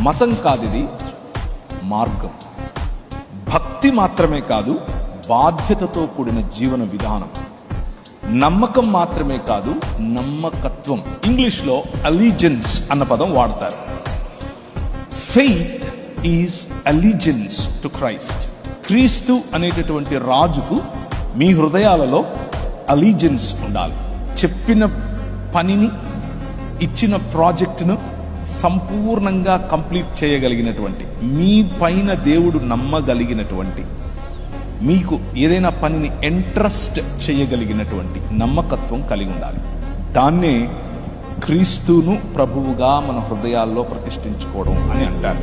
మతం కాదు, ఇది మార్గం. భక్తి మాత్రమే కాదు, బాధ్యతతో కూడిన జీవన విధానం. నమ్మకం మాత్రమే కాదు, నమ్మకత్వం. ఇంగ్లీష్లో అలీజెన్స్ అన్న పదం వాడతారు. Faith is allegiance to Christ. క్రీస్తు అనేటటువంటి రాజుకు మీ హృదయాలలో అలీజెన్స్ ఉండాలి. చెప్పిన పనిని, ఇచ్చిన ప్రాజెక్టును సంపూర్ణంగా కంప్లీట్ చేయగలిగినటువంటి, మీ పైన దేవుడు నమ్మగలిగినటువంటి, మీకు ఏదైనా పనిని ఎంట్రస్ట్ చేయగలిగినటువంటి నమ్మకత్వం కలిగి ఉండాలి. దాన్నే క్రీస్తును ప్రభువుగా మన హృదయాల్లో ప్రతిష్ఠించుకోవడం అని అంటారు.